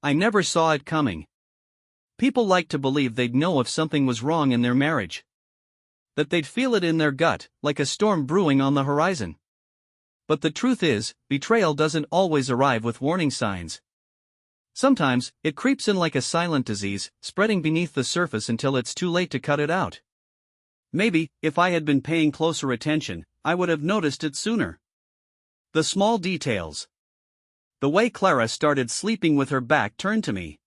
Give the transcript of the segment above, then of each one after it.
I never saw it coming. People like to believe they'd know if something was wrong in their marriage. That they'd feel it in their gut, like a storm brewing on the horizon. But the truth is, betrayal doesn't always arrive with warning signs. Sometimes, it creeps in like a silent disease, spreading beneath the surface until it's too late to cut it out. Maybe, if I had been paying closer attention, I would have noticed it sooner. The small details. The way Clara started sleeping with her back turned to me.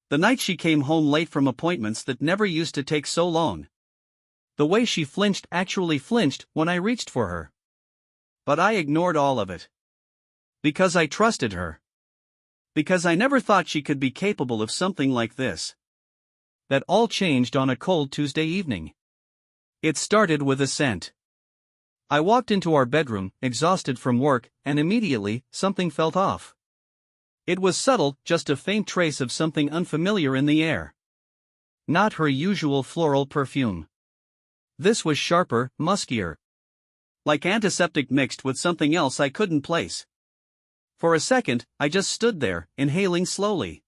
The night she came home late from appointments that never used to take so long. The way she actually flinched when I reached for her. But I ignored all of it. Because I trusted her. Because I never thought she could be capable of something like this. That all changed on a cold Tuesday evening. It started with a scent. I walked into our bedroom, exhausted from work, and immediately, something felt off. It was subtle, just a faint trace of something unfamiliar in the air. Not her usual floral perfume. This was sharper, muskier. Like antiseptic mixed with something else I couldn't place. For a second, I just stood there, inhaling slowly.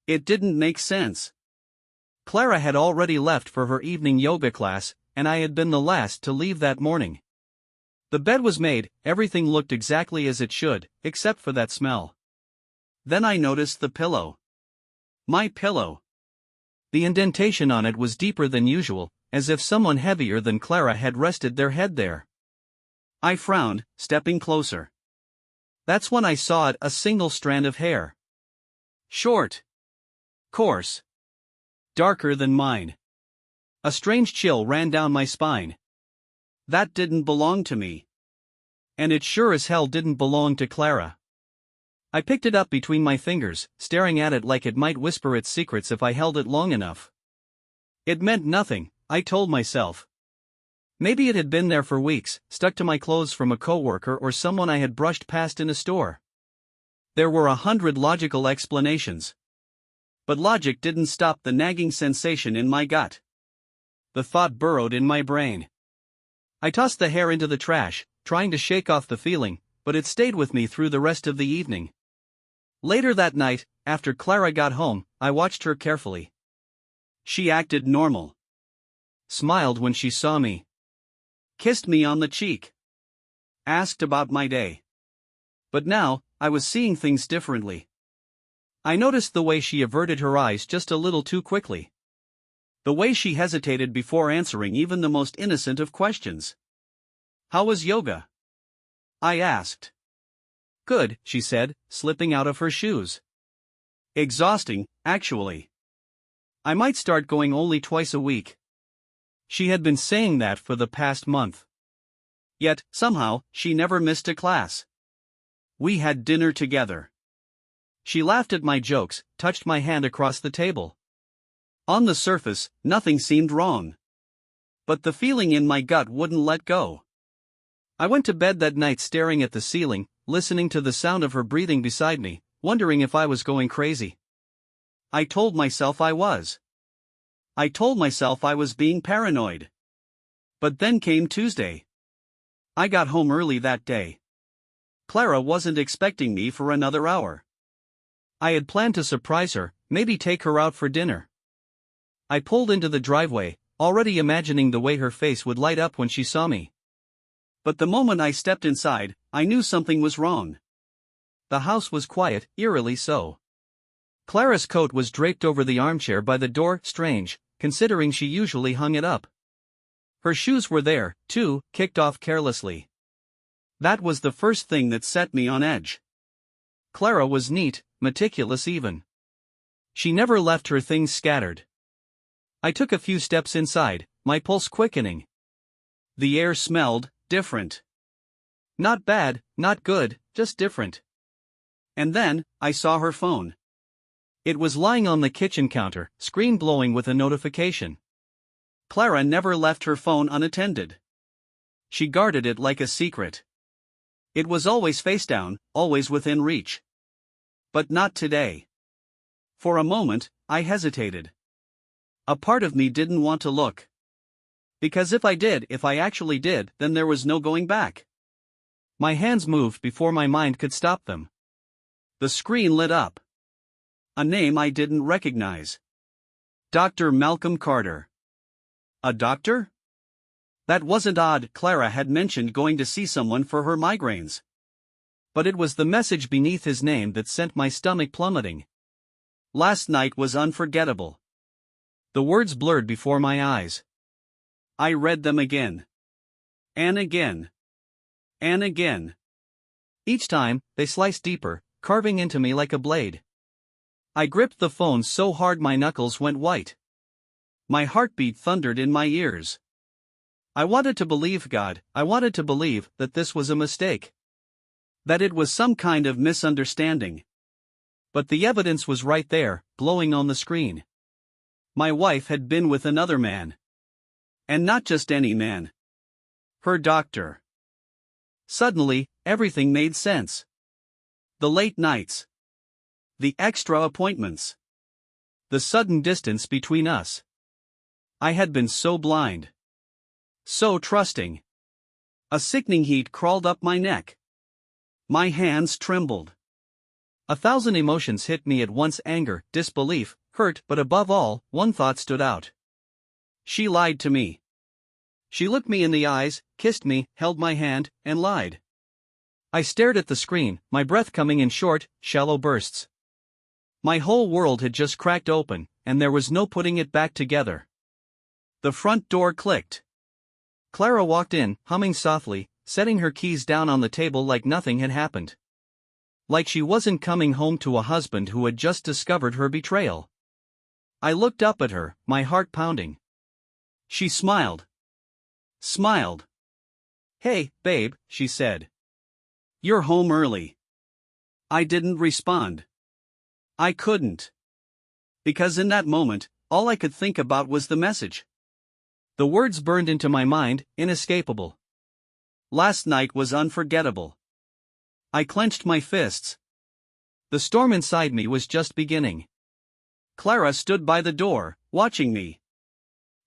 It didn't make sense. Clara had already left for her evening yoga class, and I had been the last to leave that morning. The bed was made, everything looked exactly as it should, except for that smell. Then I noticed the pillow. My pillow. The indentation on it was deeper than usual, as if someone heavier than Clara had rested their head there. I frowned, stepping closer. That's when I saw it, a single strand of hair. Short. Coarse. Darker than mine. A strange chill ran down my spine. That didn't belong to me. And it sure as hell didn't belong to Clara. I picked it up between my fingers, staring at it like it might whisper its secrets if I held it long enough. It meant nothing, I told myself. Maybe it had been there for weeks, stuck to my clothes from a coworker or someone I had brushed past in a store. There were 100 logical explanations. But logic didn't stop the nagging sensation in my gut. The thought burrowed in my brain. I tossed the hair into the trash, trying to shake off the feeling, but it stayed with me through the rest of the evening. Later that night, after Clara got home, I watched her carefully. She acted normal. Smiled when she saw me. Kissed me on the cheek. Asked about my day. But now, I was seeing things differently. I noticed the way she averted her eyes just a little too quickly. The way she hesitated before answering even the most innocent of questions. How was yoga? I asked. Good, she said, slipping out of her shoes. Exhausting, actually. I might start going only twice a week. She had been saying that for the past month. Yet, somehow, she never missed a class. We had dinner together. She laughed at my jokes, touched my hand across the table. On the surface, nothing seemed wrong. But the feeling in my gut wouldn't let go. I went to bed that night staring at the ceiling, listening to the sound of her breathing beside me, wondering if I was going crazy. I told myself I was. I told myself I was being paranoid. But then came Tuesday. I got home early that day. Clara wasn't expecting me for another hour. I had planned to surprise her, maybe take her out for dinner. I pulled into the driveway, already imagining the way her face would light up when she saw me. But the moment I stepped inside, I knew something was wrong. The house was quiet, eerily so. Clara's coat was draped over the armchair by the door, strange, considering she usually hung it up. Her shoes were there, too, kicked off carelessly. That was the first thing that set me on edge. Clara was neat, meticulous even. She never left her things scattered. I took a few steps inside, my pulse quickening. The air smelled different. Not bad, not good, just different. And then, I saw her phone. It was lying on the kitchen counter, screen blowing with a notification. Clara never left her phone unattended. She guarded it like a secret. It was always face down, always within reach. But not today. For a moment, I hesitated. A part of me didn't want to look. Because if I actually did, then there was no going back. My hands moved before my mind could stop them. The screen lit up. A name I didn't recognize. Dr. Malcolm Carter. A doctor? That wasn't odd. Clara had mentioned going to see someone for her migraines. But it was the message beneath his name that sent my stomach plummeting. Last night was unforgettable. The words blurred before my eyes. I read them again. And again. And again. Each time, they sliced deeper, carving into me like a blade. I gripped the phone so hard my knuckles went white. My heartbeat thundered in my ears. I wanted to believe God. I wanted to believe that this was a mistake. That it was some kind of misunderstanding. But the evidence was right there, glowing on the screen. My wife had been with another man. And not just any man. Her doctor. Suddenly, everything made sense. The late nights. The extra appointments. The sudden distance between us. I had been so blind. So trusting. A sickening heat crawled up my neck. My hands trembled. 1,000 emotions hit me at once: anger, disbelief, hurt, but above all, one thought stood out. She lied to me. She looked me in the eyes, kissed me, held my hand, and lied. I stared at the screen, my breath coming in short, shallow bursts. My whole world had just cracked open, and there was no putting it back together. The front door clicked. Clara walked in, humming softly, setting her keys down on the table like nothing had happened. Like she wasn't coming home to a husband who had just discovered her betrayal. I looked up at her, my heart pounding. She smiled. Smiled. "Hey, babe," she said. "You're home early." I didn't respond. I couldn't. Because in that moment, all I could think about was the message. The words burned into my mind, inescapable. Last night was unforgettable. I clenched my fists. The storm inside me was just beginning. Clara stood by the door, watching me.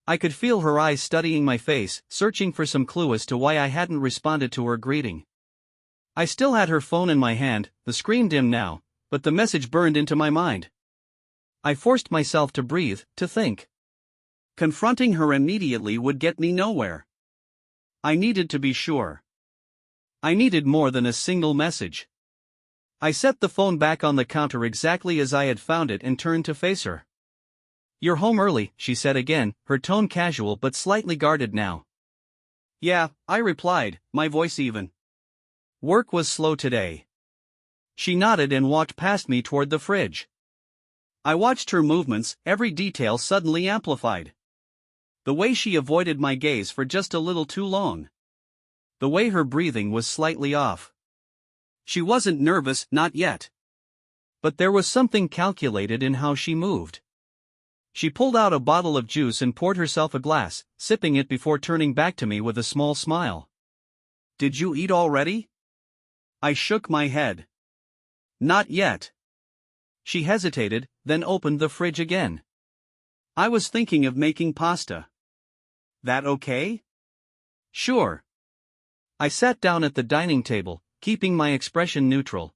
I could feel her eyes studying my face, searching for some clue as to why I hadn't responded to her greeting. I still had her phone in my hand, the screen dim now, but the message burned into my mind. I forced myself to breathe, to think. Confronting her immediately would get me nowhere. I needed to be sure. I needed more than a single message. I set the phone back on the counter exactly as I had found it and turned to face her. "You're home early," she said again, her tone casual but slightly guarded now. "Yeah," I replied, my voice even. "Work was slow today." She nodded and walked past me toward the fridge. I watched her movements, every detail suddenly amplified. The way she avoided my gaze for just a little too long. The way her breathing was slightly off. She wasn't nervous, not yet. But there was something calculated in how she moved. She pulled out a bottle of juice and poured herself a glass, sipping it before turning back to me with a small smile. "Did you eat already?" I shook my head. "Not yet." She hesitated, then opened the fridge again. "I was thinking of making pasta." "That okay?" "Sure." I sat down at the dining table, keeping my expression neutral.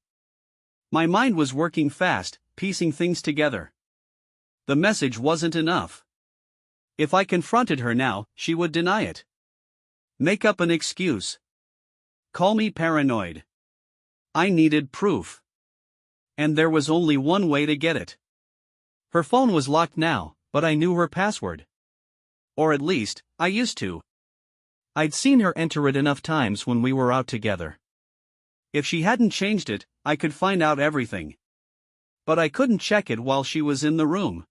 My mind was working fast, piecing things together. The message wasn't enough. If I confronted her now, she would deny it. Make up an excuse. Call me paranoid. I needed proof. And there was only one way to get it. Her phone was locked now, but I knew her password. Or at least, I used to. I'd seen her enter it enough times when we were out together. If she hadn't changed it, I could find out everything. But I couldn't check it while she was in the room.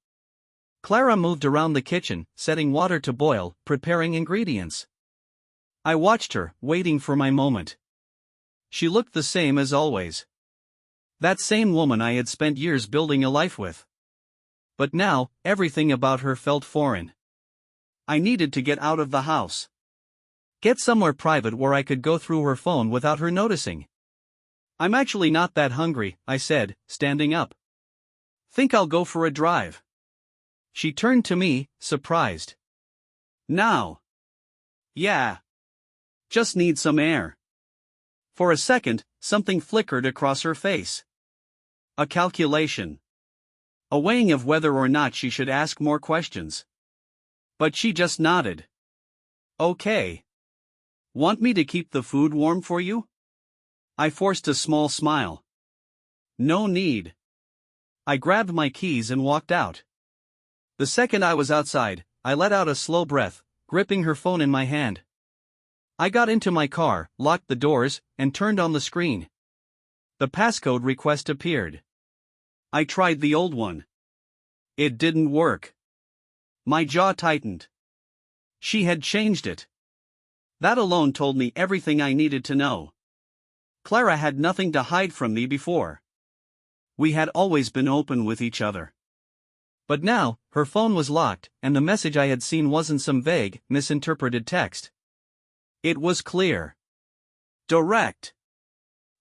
Clara moved around the kitchen, setting water to boil, preparing ingredients. I watched her, waiting for my moment. She looked the same as always. That same woman I had spent years building a life with. But now, everything about her felt foreign. I needed to get out of the house. Get somewhere private where I could go through her phone without her noticing. "I'm actually not that hungry," I said, standing up. "Think I'll go for a drive." She turned to me, surprised. "Now?" "Yeah. Just need some air." For a second, something flickered across her face. A calculation. a weighing of whether or not she should ask more questions. But she just nodded. Okay. Want me to keep the food warm for you? I forced a small smile. No need. I grabbed my keys and walked out. The second I was outside, I let out a slow breath, gripping her phone in my hand. I got into my car, locked the doors, and turned on the screen. The passcode request appeared. I tried the old one. It didn't work. My jaw tightened. She had changed it. That alone told me everything I needed to know. Clara had nothing to hide from me before. We had always been open with each other. But now, her phone was locked, and the message I had seen wasn't some vague, misinterpreted text. It was clear. Direct.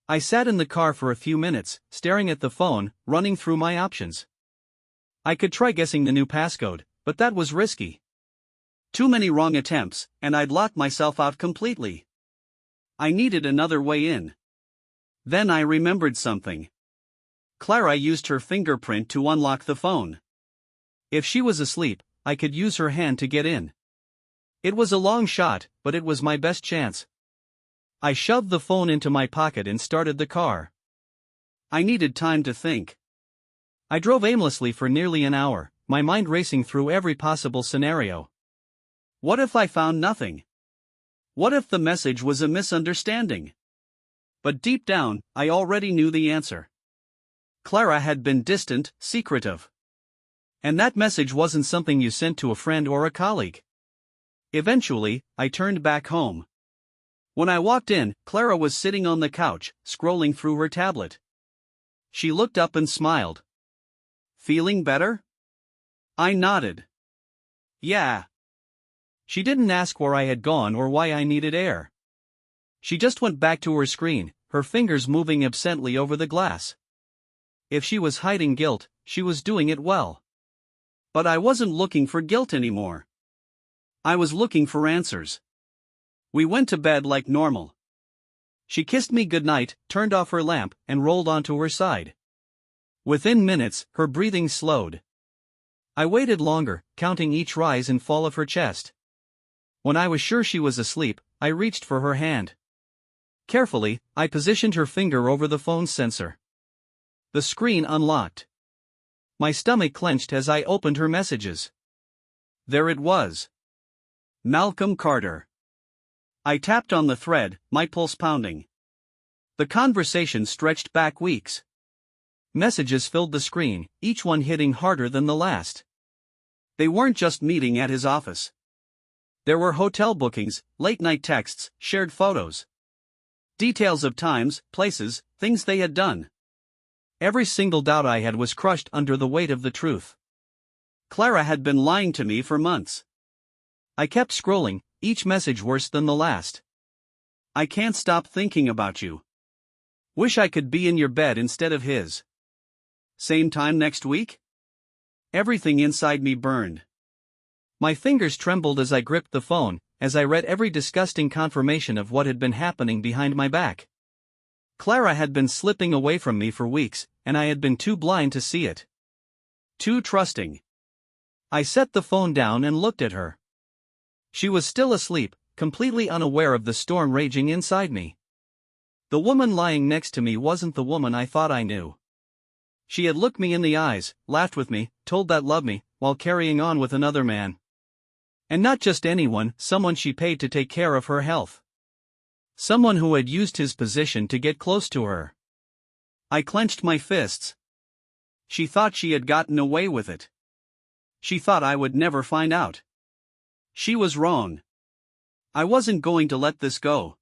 I sat in the car for a few minutes, staring at the phone, running through my options. I could try guessing the new passcode, but that was risky. Too many wrong attempts, and I'd locked myself out completely. I needed another way in. Then I remembered something. Clara used her fingerprint to unlock the phone. If she was asleep, I could use her hand to get in. It was a long shot, but it was my best chance. I shoved the phone into my pocket and started the car. I needed time to think. I drove aimlessly for nearly an hour, my mind racing through every possible scenario. What if I found nothing? What if the message was a misunderstanding? But deep down, I already knew the answer. Clara had been distant, secretive. And that message wasn't something you sent to a friend or a colleague. Eventually, I turned back home. When I walked in, Clara was sitting on the couch, scrolling through her tablet. She looked up and smiled. Feeling better? I nodded. Yeah. She didn't ask where I had gone or why I needed air. She just went back to her screen, her fingers moving absently over the glass. If she was hiding guilt, she was doing it well. But I wasn't looking for guilt anymore. I was looking for answers. We went to bed like normal. She kissed me goodnight, turned off her lamp, and rolled onto her side. Within minutes, her breathing slowed. I waited longer, counting each rise and fall of her chest. When I was sure she was asleep, I reached for her hand. Carefully, I positioned her finger over the phone's sensor. The screen unlocked. My stomach clenched as I opened her messages. There it was. Malcolm Carter. I tapped on the thread, my pulse pounding. The conversation stretched back weeks. Messages filled the screen, each one hitting harder than the last. They weren't just meeting at his office. There were hotel bookings, late-night texts, shared photos. Details of times, places, things they had done. Every single doubt I had was crushed under the weight of the truth. Clara had been lying to me for months. I kept scrolling, each message worse than the last. I can't stop thinking about you. Wish I could be in your bed instead of his. Same time next week? Everything inside me burned. My fingers trembled as I gripped the phone, as I read every disgusting confirmation of what had been happening behind my back. Clara had been slipping away from me for weeks, and I had been too blind to see it. Too trusting. I set the phone down and looked at her. She was still asleep, completely unaware of the storm raging inside me. The woman lying next to me wasn't the woman I thought I knew. She had looked me in the eyes, laughed with me, told that loved me, while carrying on with another man. And not just anyone, someone she paid to take care of her health. Someone who had used his position to get close to her. I clenched my fists. She thought she had gotten away with it. She thought I would never find out. She was wrong. I wasn't going to let this go.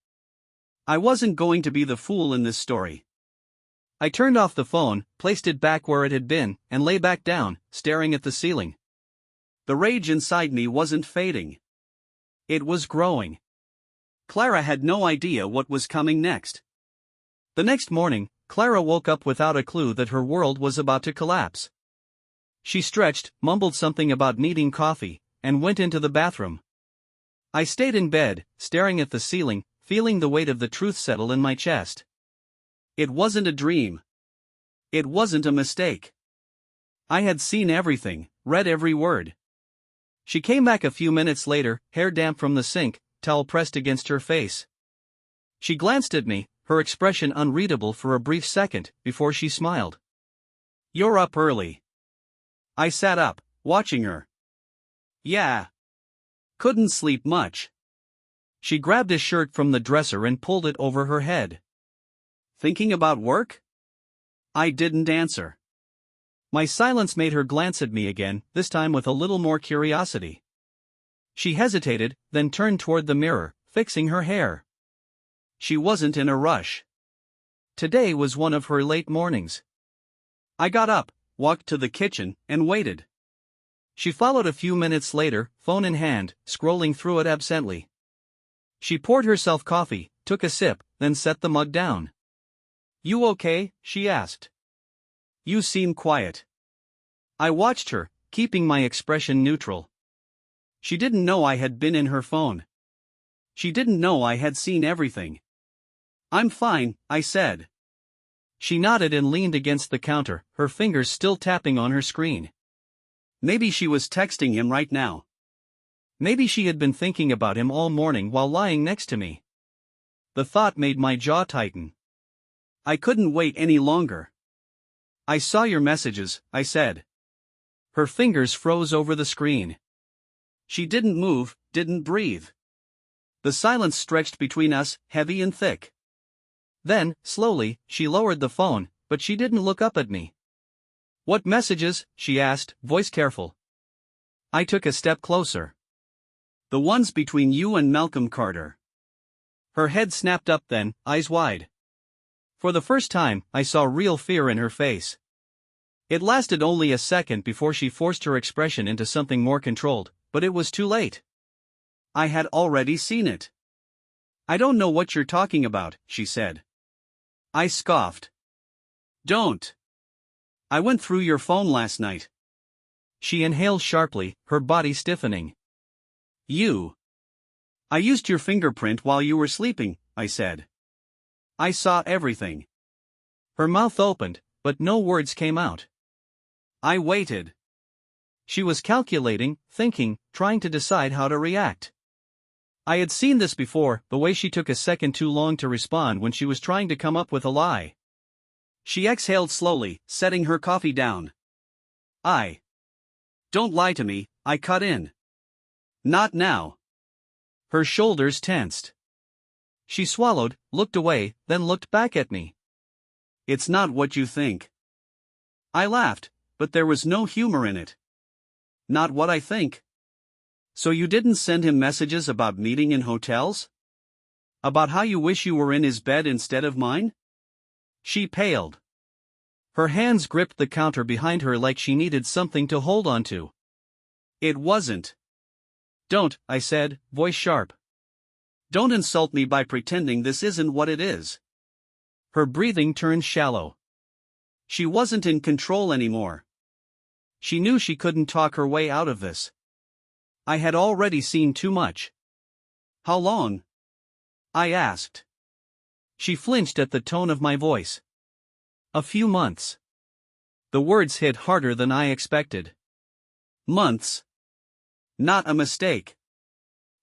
I wasn't going to be the fool in this story. I turned off the phone, placed it back where it had been, and lay back down, staring at the ceiling. The rage inside me wasn't fading. It was growing. Clara had no idea what was coming next. The next morning, Clara woke up without a clue that her world was about to collapse. She stretched, mumbled something about needing coffee, and went into the bathroom. I stayed in bed, staring at the ceiling, feeling the weight of the truth settle in my chest. It wasn't a dream. It wasn't a mistake. I had seen everything, read every word. She came back a few minutes later, hair damp from the sink, towel pressed against her face. She glanced at me, her expression unreadable for a brief second, before she smiled. "You're up early." I sat up, watching her. "Yeah. Couldn't sleep much." She grabbed a shirt from the dresser and pulled it over her head. "Thinking about work?" I didn't answer. My silence made her glance at me again, this time with a little more curiosity. She hesitated, then turned toward the mirror, fixing her hair. She wasn't in a rush. Today was one of her late mornings. I got up, walked to the kitchen, and waited. She followed a few minutes later, phone in hand, scrolling through it absently. She poured herself coffee, took a sip, then set the mug down. "You okay?" she asked. "You seem quiet." I watched her, keeping my expression neutral. She didn't know I had been in her phone. She didn't know I had seen everything. "I'm fine," I said. She nodded and leaned against the counter, her fingers still tapping on her screen. Maybe she was texting him right now. Maybe she had been thinking about him all morning while lying next to me. The thought made my jaw tighten. I couldn't wait any longer. "I saw your messages," I said. Her fingers froze over the screen. She didn't move, didn't breathe. The silence stretched between us, heavy and thick. Then, slowly, she lowered the phone, but she didn't look up at me. "What messages?" she asked, voice careful. I took a step closer. "The ones between you and Malcolm Carter." Her head snapped up then, eyes wide. For the first time, I saw real fear in her face. It lasted only a second before she forced her expression into something more controlled, but it was too late. I had already seen it. "I don't know what you're talking about," she said. I scoffed. "Don't. I went through your phone last night." She inhaled sharply, her body stiffening. "You. I used your fingerprint while you were sleeping," I said. "I saw everything." Her mouth opened, but no words came out. I waited. She was calculating, thinking, trying to decide how to react. I had seen this before, the way she took a second too long to respond when she was trying to come up with a lie. She exhaled slowly, setting her coffee down. "Don't lie to me," I cut in. "Not now." Her shoulders tensed. She swallowed, looked away, then looked back at me. "It's not what you think." I laughed, but there was no humor in it. "Not what I think." "So you didn't send him messages about meeting in hotels? About how you wish you were in his bed instead of mine?" She paled. Her hands gripped the counter behind her like she needed something to hold on to. "It wasn't." "Don't," I said, voice sharp. "Don't insult me by pretending this isn't what it is." Her breathing turned shallow. She wasn't in control anymore. She knew she couldn't talk her way out of this. I had already seen too much. "How long?" I asked. She flinched at the tone of my voice. "A few months." The words hit harder than I expected. Months. Not a mistake.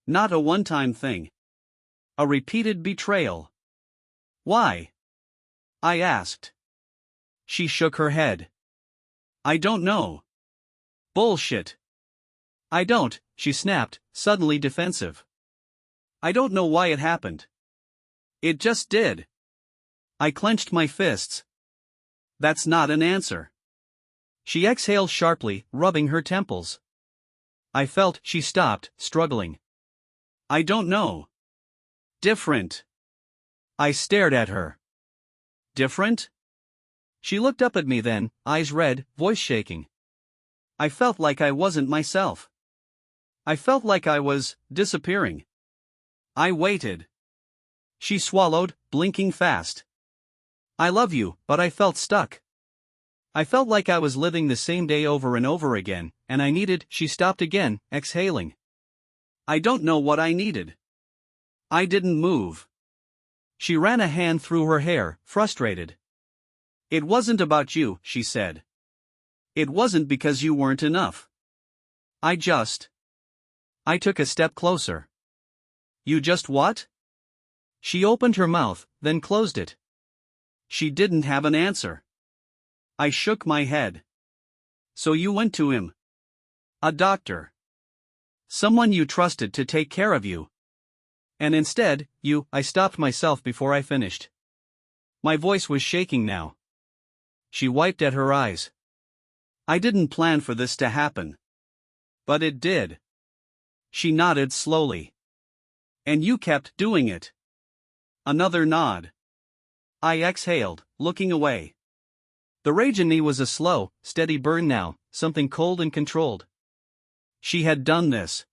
Not a one-time thing. A repeated betrayal. "Why?" I asked. She shook her head. "I don't know." "Bullshit." "I don't," she snapped, suddenly defensive. "I don't know why it happened. It just did." I clenched my fists. "That's not an answer." She exhaled sharply, rubbing her temples. I felt she stopped, struggling. "I don't know." "Different." I stared at her. "Different?" She looked up at me then, eyes red, voice shaking. I felt like I wasn't myself. I felt like I was disappearing. I waited. She swallowed, blinking fast. "I love you," but I felt stuck. I felt like I was living the same day over and over again, and I needed. She stopped again, exhaling. "I don't know what I needed." I didn't move. She ran a hand through her hair, frustrated. "It wasn't about you," she said. It wasn't because you weren't enough. I took a step closer. You just what? She opened her mouth, then closed it. She didn't have an answer. I shook my head. So you went to him? A doctor. Someone you trusted to take care of you. And instead, I stopped myself before I finished. My voice was shaking now. She wiped at her eyes. I didn't plan for this to happen. But it did. She nodded slowly. And you kept doing it. Another nod. I exhaled, looking away. The rage in me was a slow, steady burn now, something cold and controlled. She had done this.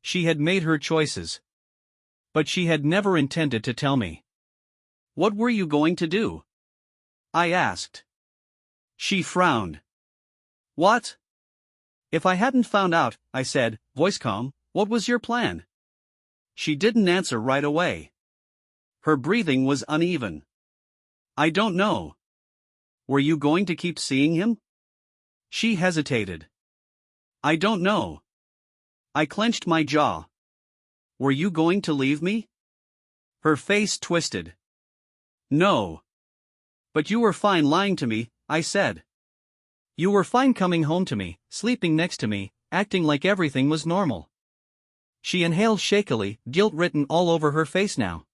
She had made her choices. But she had never intended to tell me. What were you going to do? I asked. She frowned. What? If I hadn't found out, I said, voice calm, what was your plan? She didn't answer right away. Her breathing was uneven. I don't know. Were you going to keep seeing him? She hesitated. I don't know. I clenched my jaw. Were you going to leave me? Her face twisted. No. But you were fine lying to me, I said. You were fine coming home to me, sleeping next to me, acting like everything was normal. She inhaled shakily, guilt written all over her face now.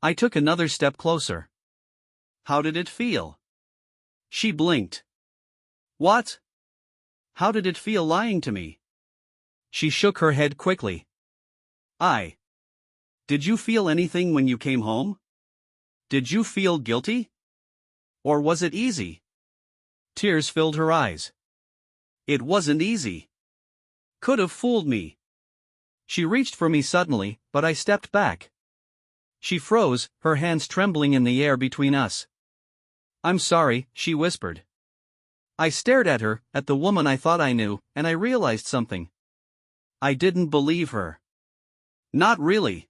I took another step closer. How did it feel? She blinked. What? How did it feel lying to me? She shook her head quickly. Did you feel anything when you came home? Did you feel guilty? Or was it easy? Tears filled her eyes. It wasn't easy. Could have fooled me. She reached for me suddenly, but I stepped back. She froze, her hands trembling in the air between us. I'm sorry, she whispered. I stared at her, at the woman I thought I knew, and I realized something. I didn't believe her. Not really.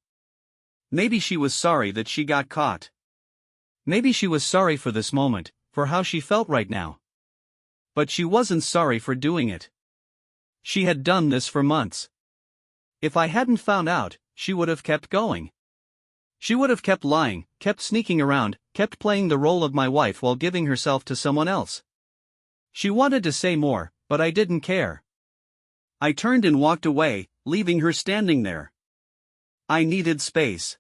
Maybe she was sorry that she got caught. Maybe she was sorry for this moment, for how she felt right now. But she wasn't sorry for doing it. She had done this for months. If I hadn't found out, she would have kept going. She would have kept lying, kept sneaking around, kept playing the role of my wife while giving herself to someone else. She wanted to say more, but I didn't care. I turned and walked away, leaving her standing there. I needed space.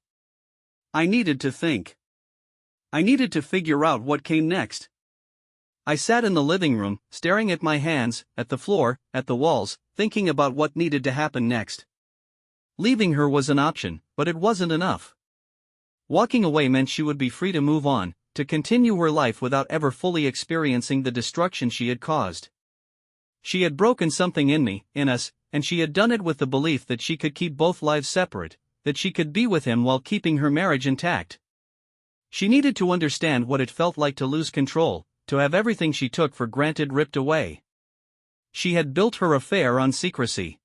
I needed to think. I needed to figure out what came next. I sat in the living room, staring at my hands, at the floor, at the walls, thinking about what needed to happen next. Leaving her was an option, but it wasn't enough. Walking away meant she would be free to move on, to continue her life without ever fully experiencing the destruction she had caused. She had broken something in me, in us, and she had done it with the belief that she could keep both lives separate, that she could be with him while keeping her marriage intact. She needed to understand what it felt like to lose control, to have everything she took for granted ripped away. She had built her affair on secrecy.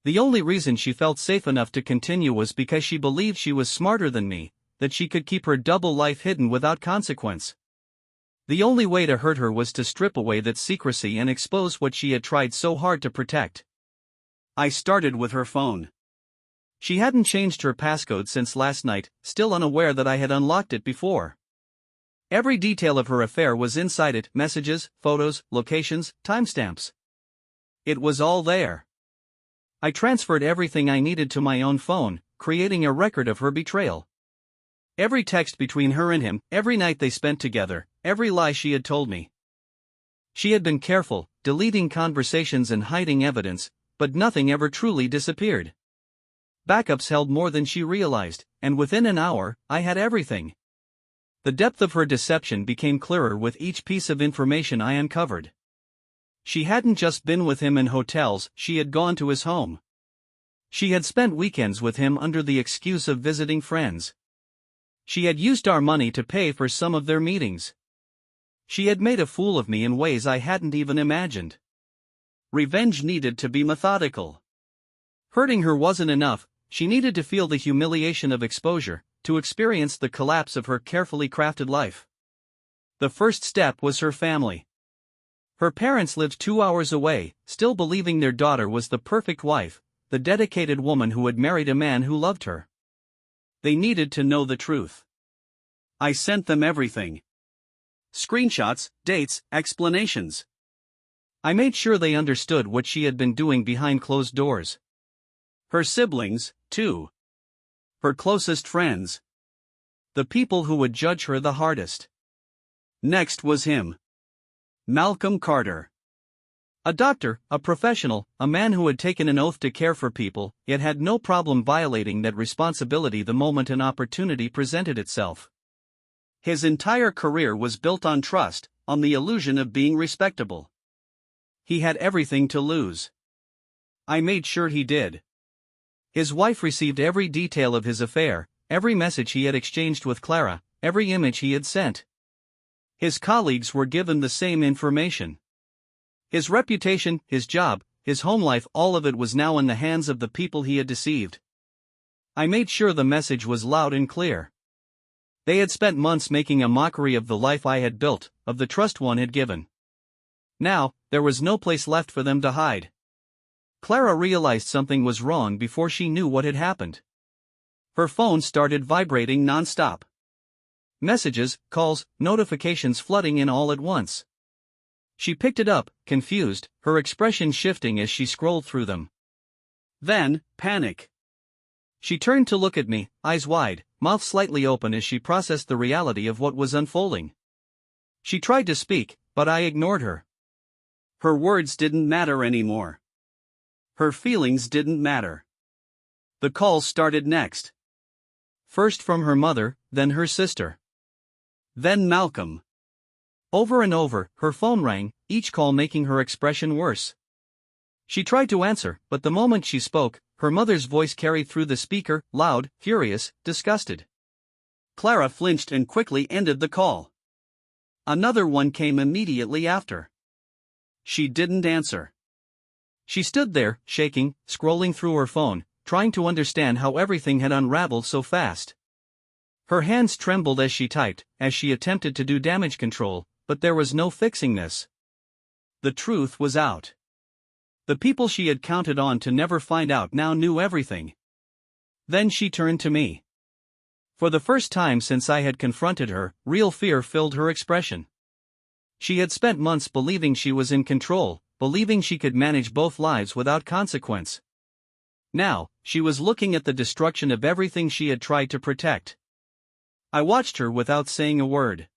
The only reason she felt safe enough to continue was because she believed she was smarter than me, that she could keep her double life hidden without consequence. The only way to hurt her was to strip away that secrecy and expose what she had tried so hard to protect. I started with her phone. She hadn't changed her passcode since last night, still unaware that I had unlocked it before. Every detail of her affair was inside it: messages, photos, locations, timestamps. It was all there. I transferred everything I needed to my own phone, creating a record of her betrayal. Every text between her and him, every night they spent together, every lie she had told me. She had been careful, deleting conversations and hiding evidence, but nothing ever truly disappeared. Backups held more than she realized, and within an hour, I had everything. The depth of her deception became clearer with each piece of information I uncovered. She hadn't just been with him in hotels, she had gone to his home. She had spent weekends with him under the excuse of visiting friends. She had used our money to pay for some of their meetings. She had made a fool of me in ways I hadn't even imagined. Revenge needed to be methodical. Hurting her wasn't enough, she needed to feel the humiliation of exposure, to experience the collapse of her carefully crafted life. The first step was her family. Her parents lived 2 hours away, still believing their daughter was the perfect wife, the dedicated woman who had married a man who loved her. They needed to know the truth. I sent them everything. Screenshots, dates, explanations. I made sure they understood what she had been doing behind closed doors. Her siblings, too. Her closest friends. The people who would judge her the hardest. Next was him. Malcolm Carter. A doctor, a professional, a man who had taken an oath to care for people, yet had no problem violating that responsibility the moment an opportunity presented itself. His entire career was built on trust, on the illusion of being respectable. He had everything to lose. I made sure he did. His wife received every detail of his affair, every message he had exchanged with Clara, every image he had sent. His colleagues were given the same information. His reputation, his job, his home life, all of it was now in the hands of the people he had deceived. I made sure the message was loud and clear. They had spent months making a mockery of the life I had built, of the trust one had given. Now, there was no place left for them to hide. Clara realized something was wrong before she knew what had happened. Her phone started vibrating non-stop. Messages, calls, notifications flooding in all at once. She picked it up, confused, her expression shifting as she scrolled through them. Then, panic. She turned to look at me, eyes wide, mouth slightly open as she processed the reality of what was unfolding. She tried to speak, but I ignored her. Her words didn't matter anymore. Her feelings didn't matter. The calls started next. First from her mother, then her sister. Then Malcolm. Over and over, her phone rang, each call making her expression worse. She tried to answer, but the moment she spoke, her mother's voice carried through the speaker, loud, furious, disgusted. Clara flinched and quickly ended the call. Another one came immediately after. She didn't answer. She stood there, shaking, scrolling through her phone, trying to understand how everything had unraveled so fast. Her hands trembled as she typed, as she attempted to do damage control, but there was no fixing this. The truth was out. The people she had counted on to never find out now knew everything. Then she turned to me. For the first time since I had confronted her, real fear filled her expression. She had spent months believing she was in control, believing she could manage both lives without consequence. Now, she was looking at the destruction of everything she had tried to protect. I watched her without saying a word.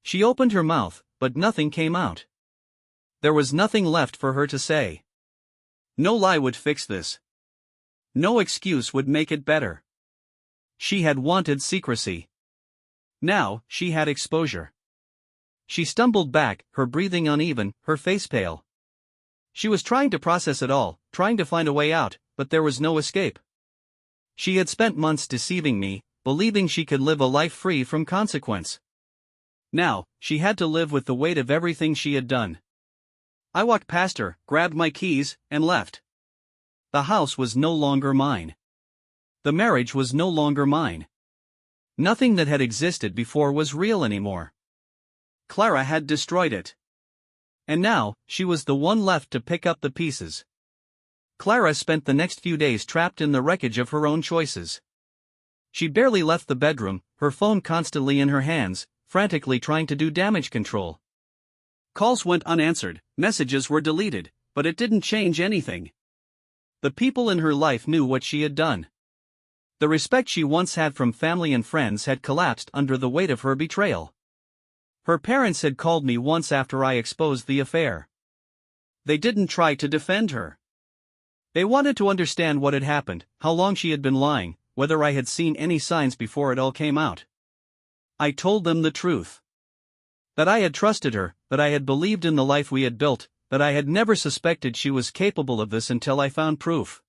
She opened her mouth, but nothing came out. There was nothing left for her to say. No lie would fix this. No excuse would make it better. She had wanted secrecy. Now, she had exposure. She stumbled back, her breathing uneven, her face pale. She was trying to process it all, trying to find a way out, but there was no escape. She had spent months deceiving me, believing she could live a life free from consequence. Now, she had to live with the weight of everything she had done. I walked past her, grabbed my keys, and left. The house was no longer mine. The marriage was no longer mine. Nothing that had existed before was real anymore. Clara had destroyed it. And now, she was the one left to pick up the pieces. Clara spent the next few days trapped in the wreckage of her own choices. She barely left the bedroom, her phone constantly in her hands, frantically trying to do damage control. Calls went unanswered, messages were deleted, but it didn't change anything. The people in her life knew what she had done. The respect she once had from family and friends had collapsed under the weight of her betrayal. Her parents had called me once after I exposed the affair. They didn't try to defend her. They wanted to understand what had happened, how long she had been lying, whether I had seen any signs before it all came out. I told them the truth. That I had trusted her, that I had believed in the life we had built, that I had never suspected she was capable of this until I found proof.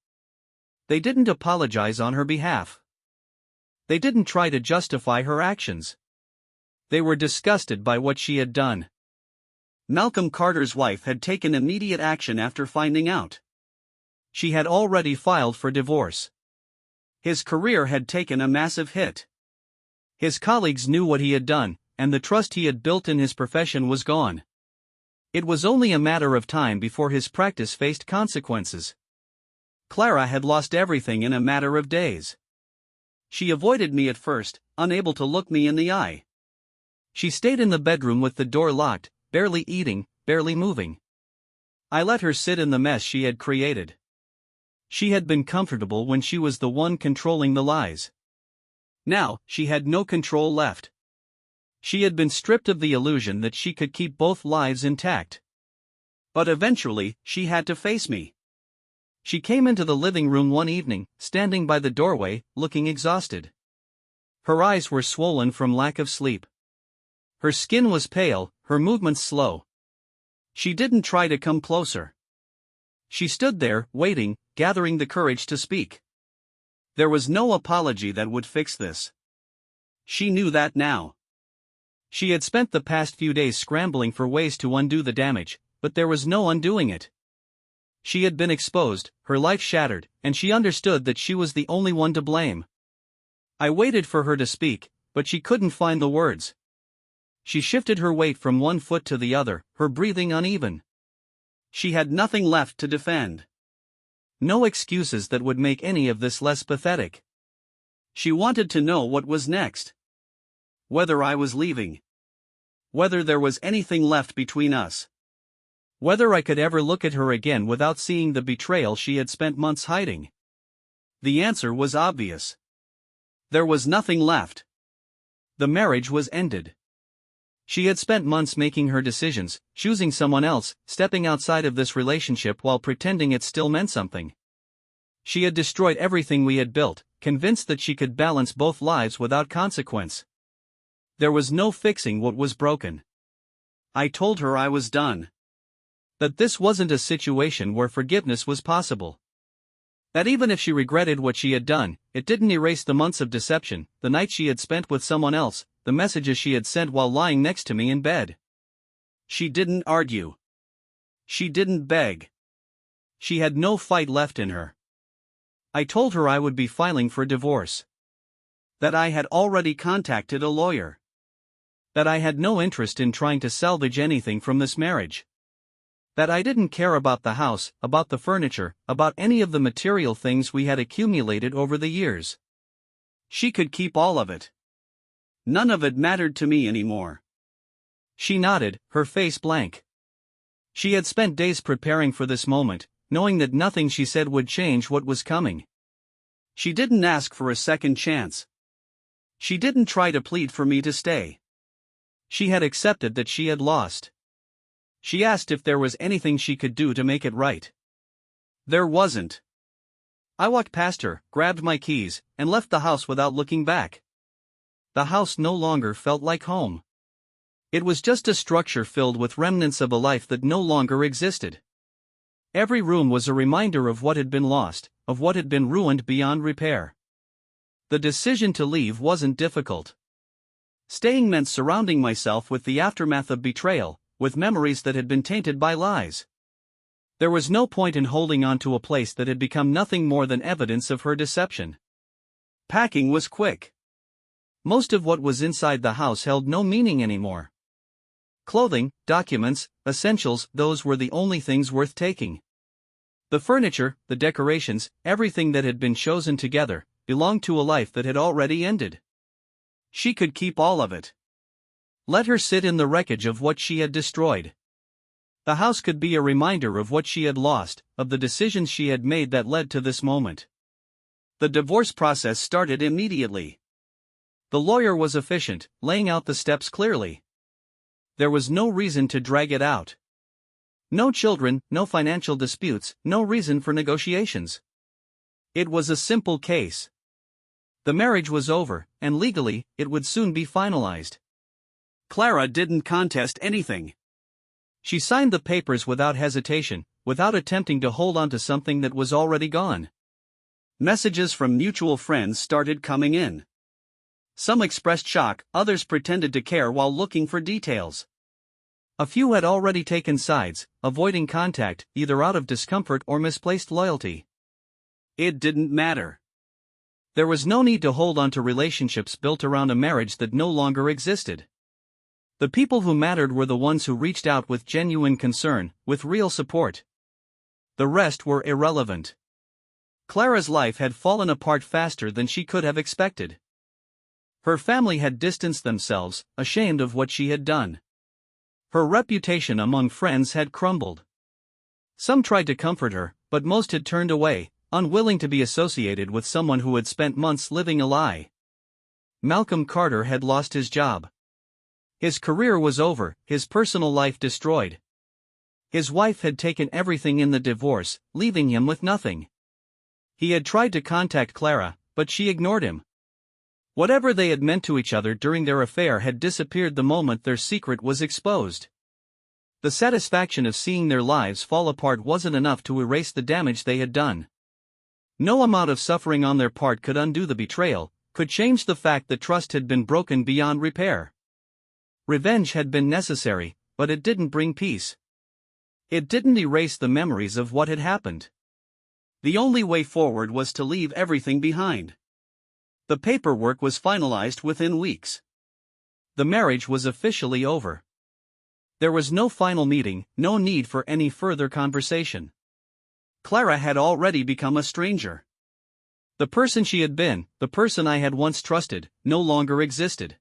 They didn't apologize on her behalf. They didn't try to justify her actions. They were disgusted by what she had done. Malcolm Carter's wife had taken immediate action after finding out. She had already filed for divorce. His career had taken a massive hit. His colleagues knew what he had done, and the trust he had built in his profession was gone. It was only a matter of time before his practice faced consequences. Clara had lost everything in a matter of days. She avoided me at first, unable to look me in the eye. She stayed in the bedroom with the door locked, barely eating, barely moving. I let her sit in the mess she had created. She had been comfortable when she was the one controlling the lies. Now, she had no control left. She had been stripped of the illusion that she could keep both lives intact. But eventually, she had to face me. She came into the living room one evening, standing by the doorway, looking exhausted. Her eyes were swollen from lack of sleep. Her skin was pale, her movements slow. She didn't try to come closer. She stood there, waiting, gathering the courage to speak. There was no apology that would fix this. She knew that now. She had spent the past few days scrambling for ways to undo the damage, but there was no undoing it. She had been exposed, her life shattered, and she understood that she was the only one to blame. I waited for her to speak, but she couldn't find the words. She shifted her weight from one foot to the other, her breathing uneven. She had nothing left to defend. No excuses that would make any of this less pathetic. She wanted to know what was next. Whether I was leaving. Whether there was anything left between us. Whether I could ever look at her again without seeing the betrayal she had spent months hiding. The answer was obvious. There was nothing left. The marriage was ended. She had spent months making her decisions, choosing someone else, stepping outside of this relationship while pretending it still meant something. She had destroyed everything we had built, convinced that she could balance both lives without consequence. There was no fixing what was broken. I told her I was done. That this wasn't a situation where forgiveness was possible. That even if she regretted what she had done, it didn't erase the months of deception, the nights she had spent with someone else, the messages she had sent while lying next to me in bed. She didn't argue. She didn't beg. She had no fight left in her. I told her I would be filing for divorce. That I had already contacted a lawyer. That I had no interest in trying to salvage anything from this marriage. That I didn't care about the house, about the furniture, about any of the material things we had accumulated over the years. She could keep all of it. None of it mattered to me anymore. She nodded, her face blank. She had spent days preparing for this moment, knowing that nothing she said would change what was coming. She didn't ask for a second chance. She didn't try to plead for me to stay. She had accepted that she had lost. She asked if there was anything she could do to make it right. There wasn't. I walked past her, grabbed my keys, and left the house without looking back. The house no longer felt like home. It was just a structure filled with remnants of a life that no longer existed. Every room was a reminder of what had been lost, of what had been ruined beyond repair. The decision to leave wasn't difficult. Staying meant surrounding myself with the aftermath of betrayal, with memories that had been tainted by lies. There was no point in holding on to a place that had become nothing more than evidence of her deception. Packing was quick. Most of what was inside the house held no meaning anymore. Clothing, documents, essentials, those were the only things worth taking. The furniture, the decorations, everything that had been chosen together, belonged to a life that had already ended. She could keep all of it. Let her sit in the wreckage of what she had destroyed. The house could be a reminder of what she had lost, of the decisions she had made that led to this moment. The divorce process started immediately. The lawyer was efficient, laying out the steps clearly. There was no reason to drag it out. No children, no financial disputes, no reason for negotiations. It was a simple case. The marriage was over, and legally, it would soon be finalized. Clara didn't contest anything. She signed the papers without hesitation, without attempting to hold on to something that was already gone. Messages from mutual friends started coming in. Some expressed shock, others pretended to care while looking for details. A few had already taken sides, avoiding contact, either out of discomfort or misplaced loyalty. It didn't matter. There was no need to hold on to relationships built around a marriage that no longer existed. The people who mattered were the ones who reached out with genuine concern, with real support. The rest were irrelevant. Clara's life had fallen apart faster than she could have expected. Her family had distanced themselves, ashamed of what she had done. Her reputation among friends had crumbled. Some tried to comfort her, but most had turned away, unwilling to be associated with someone who had spent months living a lie. Malcolm Carter had lost his job. His career was over, his personal life destroyed. His wife had taken everything in the divorce, leaving him with nothing. He had tried to contact Clara, but she ignored him. Whatever they had meant to each other during their affair had disappeared the moment their secret was exposed. The satisfaction of seeing their lives fall apart wasn't enough to erase the damage they had done. No amount of suffering on their part could undo the betrayal, could change the fact that trust had been broken beyond repair. Revenge had been necessary, but it didn't bring peace. It didn't erase the memories of what had happened. The only way forward was to leave everything behind. The paperwork was finalized within weeks. The marriage was officially over. There was no final meeting, no need for any further conversation. Clara had already become a stranger. The person she had been, the person I had once trusted, no longer existed.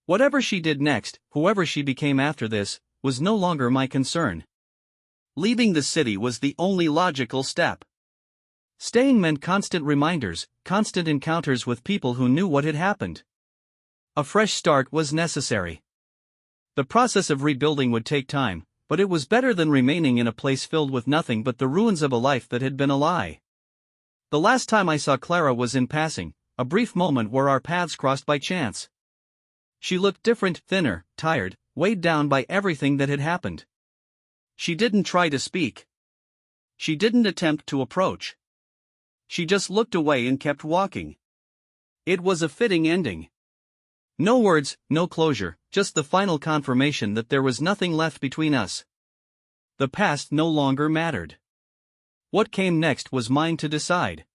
Whatever she did next, whoever she became after this, was no longer my concern. Leaving the city was the only logical step. Staying meant constant reminders, constant encounters with people who knew what had happened. A fresh start was necessary. The process of rebuilding would take time, but it was better than remaining in a place filled with nothing but the ruins of a life that had been a lie. The last time I saw Clara was in passing, a brief moment where our paths crossed by chance. She looked different, thinner, tired, weighed down by everything that had happened. She didn't try to speak. She didn't attempt to approach. She just looked away and kept walking. It was a fitting ending. No words, no closure, just the final confirmation that there was nothing left between us. The past no longer mattered. What came next was mine to decide.